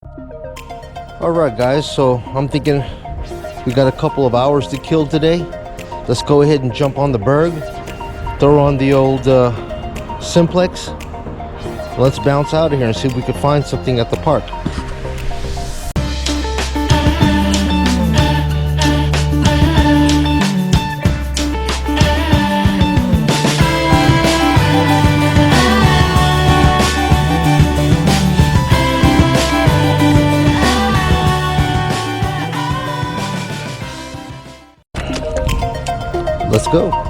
Alright guys, so I'm thinking we got a couple of hours to kill today. Let's go ahead and jump on the Berg, throw on the old Simplex. Let's bounce out of here and see if we can find something at the park. Let's go.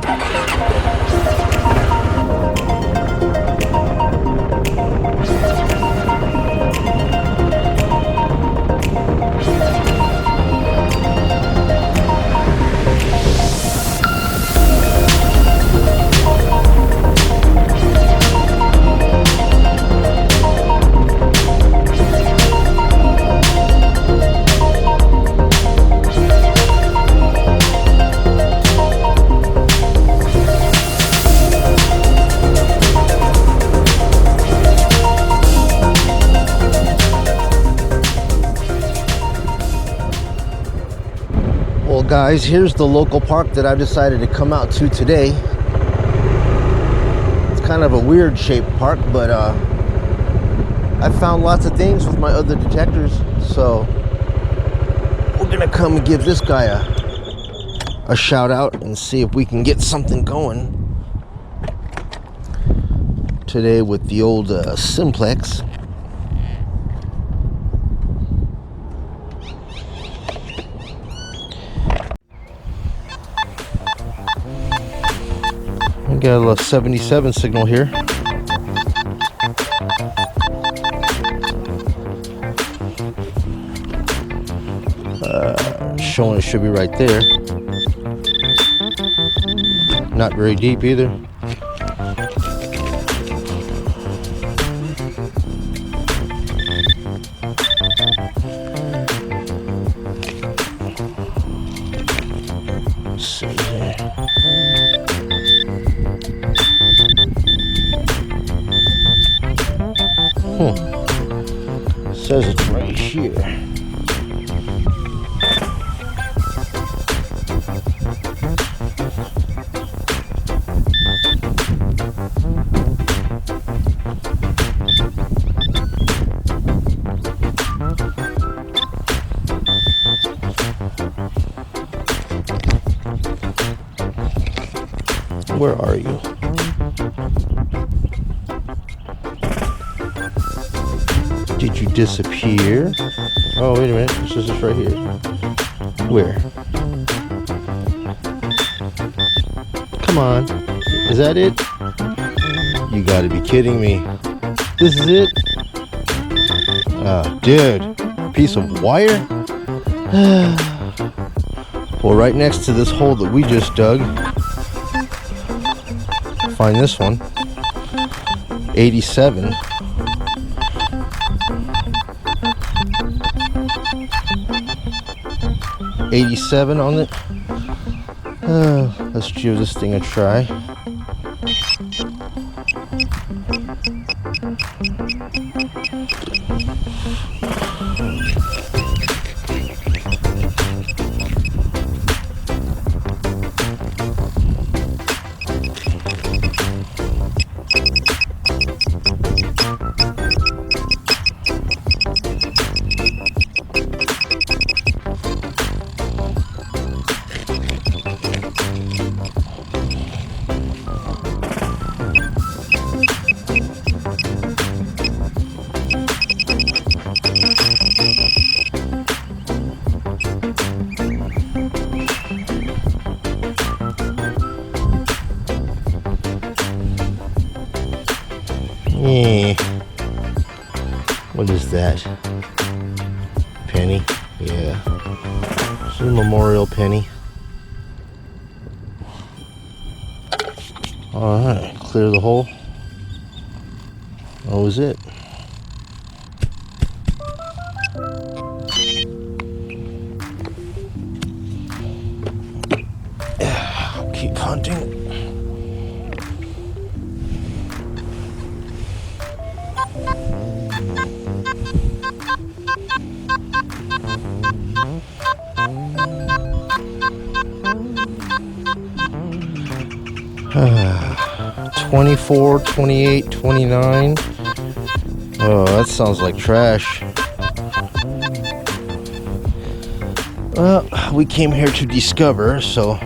Well guys, here's the local park that I decided to come out to today. It's kind of a weird shaped park, but I found lots of things with my other detectors, so we're gonna come and give this guy a shout out and see if we can get something going today with the old Simplex. Got a little 77 signal here. Showing it should be right there. Not very deep either. Let's see here. Says it's right here. Where are you? Did you disappear? Oh, wait a minute. This is just right here. Where? Come on. Is that it? You gotta be kidding me. This is it? Oh, dude. Piece of wire? Well, right next to this hole that we just dug. Find this one. 87. 87 on it. Let's give this thing a try. What is that? Penny? Yeah. It's a memorial penny. Alright, clear the hole. That was it. Keep hunting. 24, 28, 29. Oh, that sounds like trash. Well, we came here to discover, so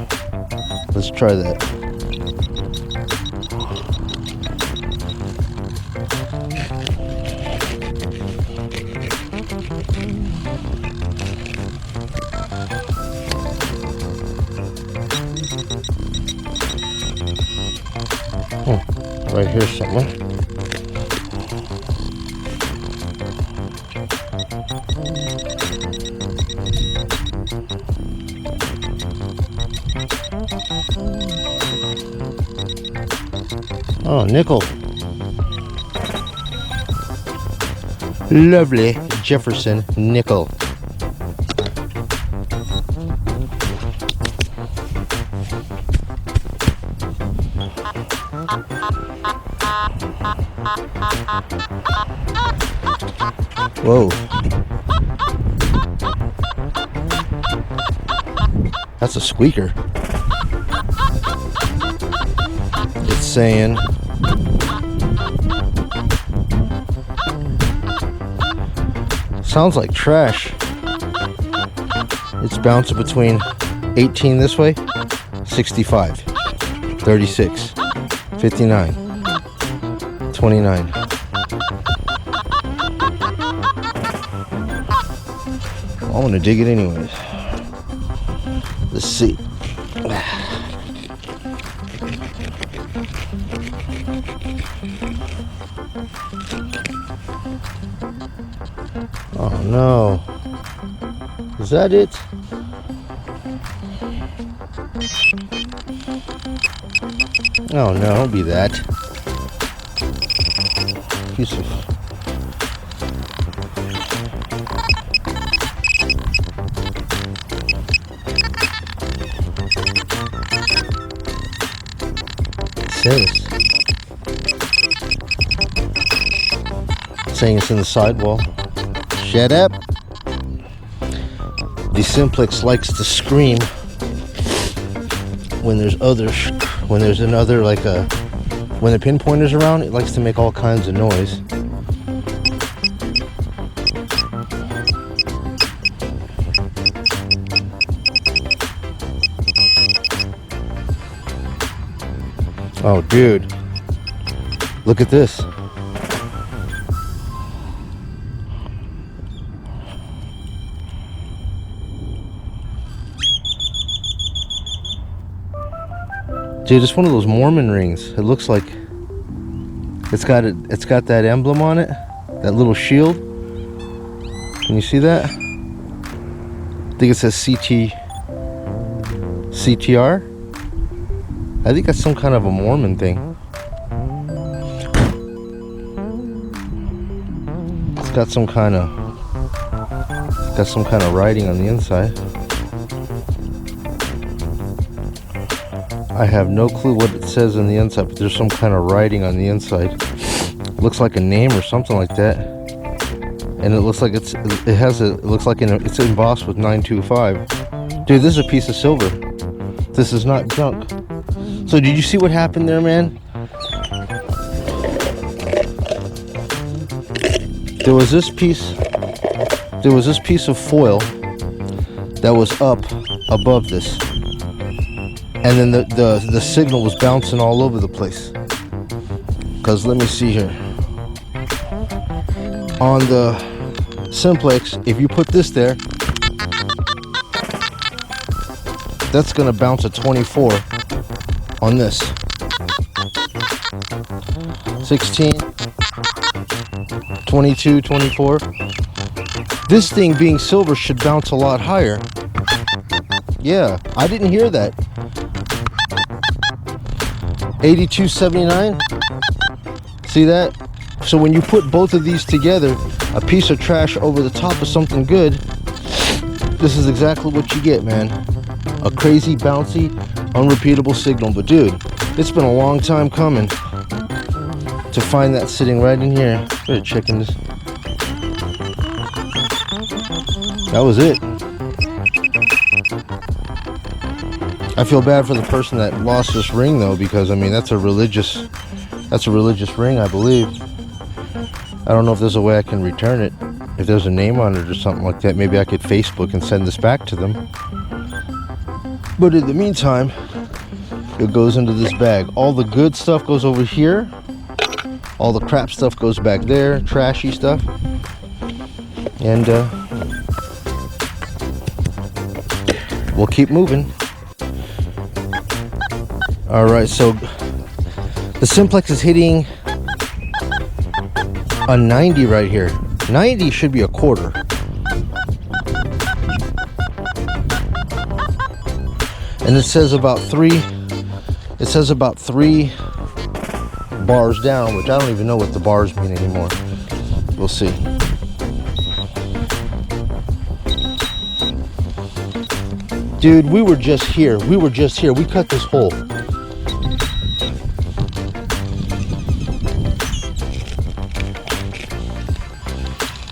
let's try that. Right here somewhere. Oh, nickel. Lovely Jefferson nickel. Whoa. That's a squeaker. It's saying sounds like trash. It's bouncing between 18 this way, 65, 36, 59, 29. I'm gonna dig it anyways. Let's see. Oh no. Is that it? Oh no, don't be that. Piece of... saying it's in the sidewall. Shut up. The Simplex likes to scream when there's another like a when the pinpointer's around. It likes to make all kinds of noise. Oh, dude. Look at this. Dude, it's one of those Mormon rings. It looks like it's got that emblem on it, that little shield. Can you see that? I think it says CTR. I think that's some kind of a Mormon thing. It's got some kind of writing on the inside. I have no clue what it says on the inside, but there's some kind of writing on the inside. It looks like a name or something like that. And it looks like it's embossed with 925. Dude, this is a piece of silver. This is not junk. So did you see what happened there, man? There was this piece of foil that was up above this. And then the signal was bouncing all over the place. Cause let me see here. On the Simplex, if you put this there, that's gonna bounce a 24 on this. 16, 22, 24. This thing being silver should bounce a lot higher. Yeah, I didn't hear that. 8279. See that? So when you put both of these together, a piece of trash over the top of something good, this is exactly what you get, man. A crazy, bouncy, unrepeatable signal. But dude, it's been a long time coming to find that sitting right in here. Better check in this. That was it. I feel bad for the person that lost this ring though, because I mean that's a religious ring, I believe. I don't know if there's a way I can return it. If there's a name on it or something like that, maybe I could Facebook and send this back to them. But in the meantime, it goes into this bag. All the good stuff goes over here. All the crap stuff goes back there, trashy stuff. And we'll keep moving. All right, so the Simplex is hitting a 90 right here. 90 should be a quarter. And it says about three bars down, which I don't even know what the bars mean anymore. We'll see. Dude, we were just here. We cut this hole.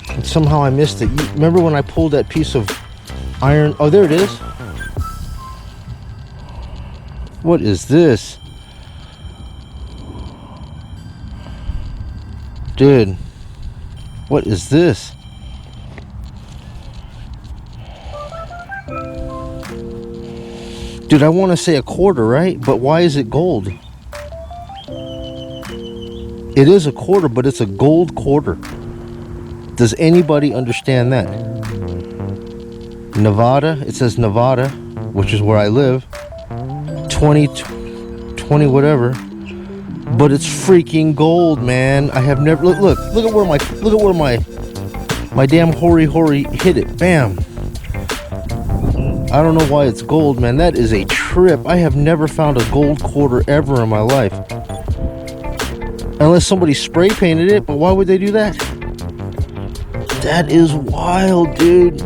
And somehow I missed it. Remember when I pulled that piece of iron? Oh, there it is. What is this? Dude, what is this? Dude, I want to say a quarter, right? But why is it gold? It is a quarter, but it's a gold quarter. Does anybody understand that? Nevada, it says Nevada, which is where I live. 20 whatever. But it's freaking gold, man. I have never look at where my damn hori hit it. Bam. I don't know why it's gold, man. That is a trip. I have never found a gold quarter ever in my life. Unless somebody spray painted it, but why would they do that? That is wild, dude.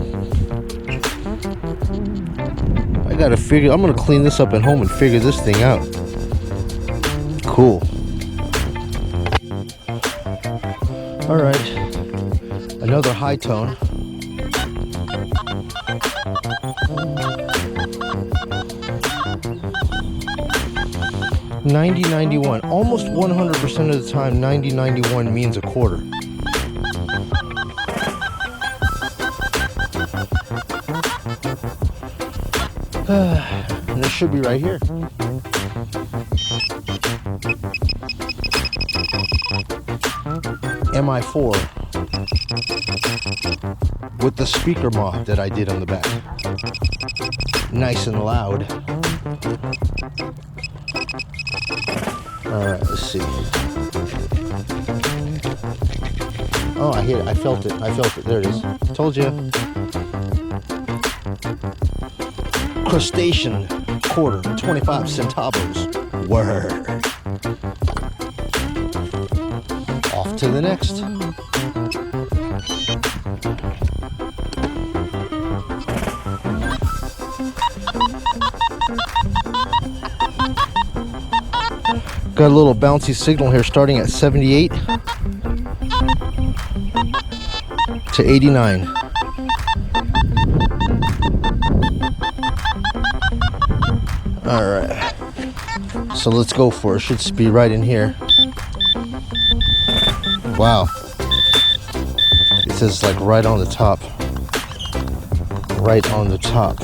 I gotta figure, I'm gonna clean this up at home and figure this thing out. Cool. All right, another high tone. $90.91. Almost 100% of the time, $90.91 means a quarter. And this should be right here. MI-4 with the speaker mod that I did on the back. Nice and loud. Alright, let's see. Oh, I hit it. I felt it. There it is. Told you. Crustacean quarter, 25 centavos. Word. Off to the next. Got a little bouncy signal here starting at 78 to 89. Alright, so let's go for it. Should be right in here. Wow, it says like right on the top. Right on the top.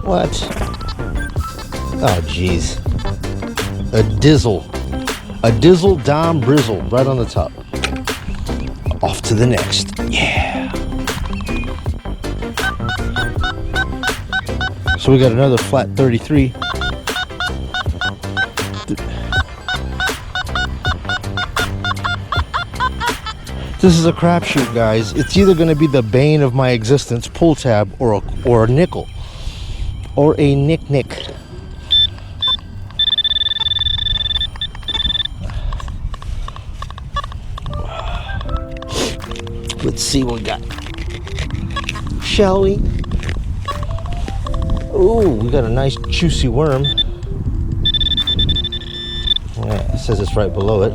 What? Oh, jeez. A dizzle dime brizzle right on the top. Off to the next. Yeah. So we got another flat 33. This is a crapshoot, guys. It's either going to be the bane of my existence, pull tab, or a nickel. Or a nick. Let's see what we got. Shall we? Ooh, we got a nice juicy worm. Yeah, it says it's right below it.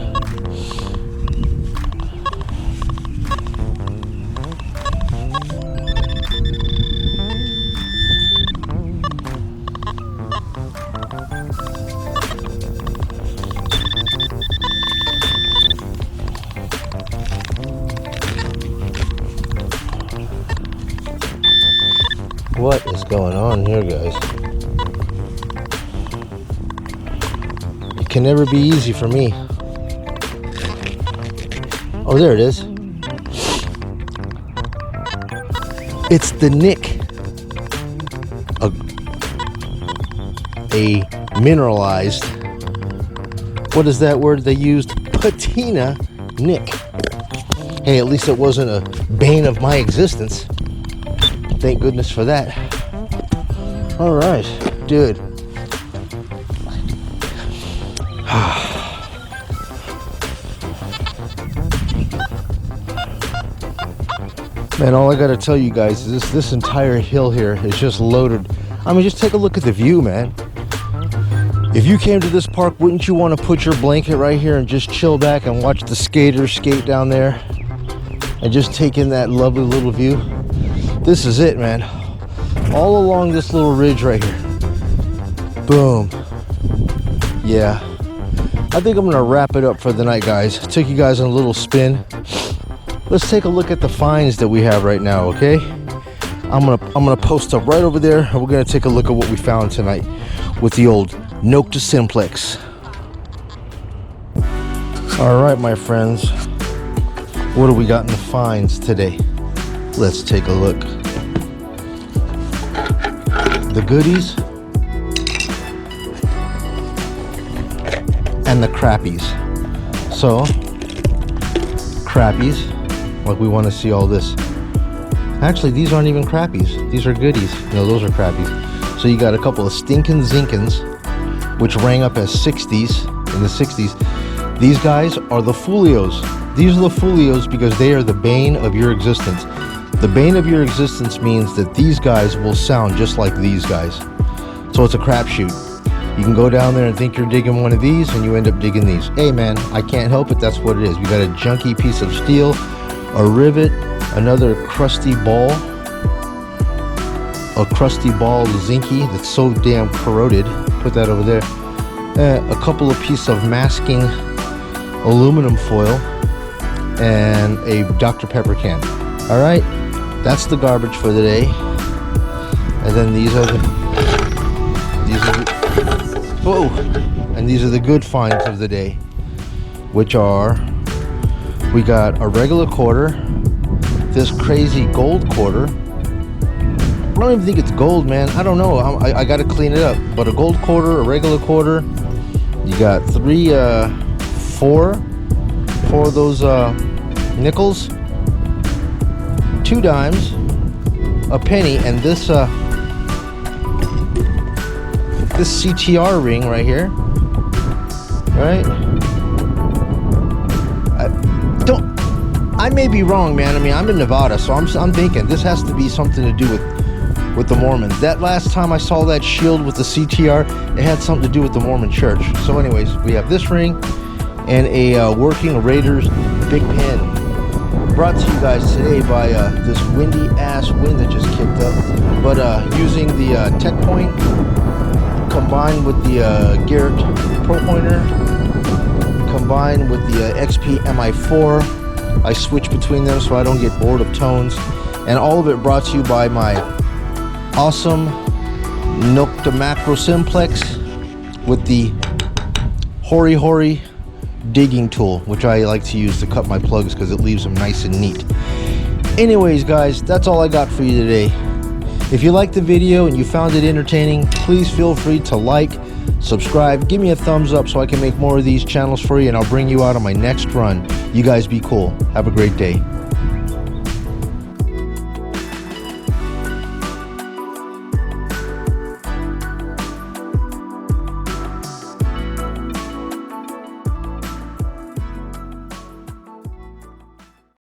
What is going on here, guys? It can never be easy for me. Oh, there it is. It's the nick. A mineralized, what is that word they used? Patina nick. Hey, at least it wasn't a bane of my existence. Thank goodness for that. All right, dude. Man, all I gotta tell you guys is this entire hill here is just loaded. I mean, just take a look at the view, man. If you came to this park, wouldn't you want to put your blanket right here and just chill back and watch the skaters skate down there and just take in that lovely little view? This is it, man. All along this little ridge right here. Boom. Yeah. I think I'm gonna wrap it up for the night, guys. Took you guys on a little spin. Let's take a look at the finds that we have right now, okay? I'm gonna post up right over there, and we're gonna take a look at what we found tonight with the old Nokta Simplex. All right, my friends. What do we got in the finds today? Let's take a look. The goodies and the crappies. So, crappies, like we want to see all this. Actually, these aren't even crappies. These are goodies. No, those are crappies. So you got a couple of stinking zinkins, which rang up as 60s in the 60s. These guys are the folios. These are the folios because they are the bane of your existence. The bane of your existence means that these guys will sound just like these guys. So it's a crapshoot. You can go down there and think you're digging one of these and you end up digging these. Hey man, I can't help it, that's what it is. We got a junky piece of steel, a rivet, another crusty ball, zinky that's so damn corroded. Put that over there. A couple of pieces of masking aluminum foil and a Dr. Pepper can. All right, that's the garbage for the day. And then these are the good finds of the day, which are, we got a regular quarter, this crazy gold quarter. I don't even think it's gold, man. I don't know. I got to clean it up. But a gold quarter, a regular quarter. You got four of those nickels, 2 dimes, a penny, and this CTR ring right here. Right? I may be wrong, man. I mean, I'm in Nevada, so I'm thinking this has to be something to do with the Mormons. That last time I saw that shield with the CTR, it had something to do with the Mormon church. So anyways, we have this ring and a working Raiders Big Pen. Brought to you guys today by this windy ass wind that just kicked up. But using the Tek-Point combined with the Garrett Propointer, combined with the XP MI-4, I switch between them so I don't get bored of tones. And all of it brought to you by my awesome Nokta Makro Simplex with the Hori digging tool, which I like to use to cut my plugs because it leaves them nice and neat. Anyways, guys, that's all I got for you today. If you liked the video and you found it entertaining, please feel free to like, subscribe, give me a thumbs up so I can make more of these channels for you, and I'll bring you out on my next run. You guys be cool. Have a great day.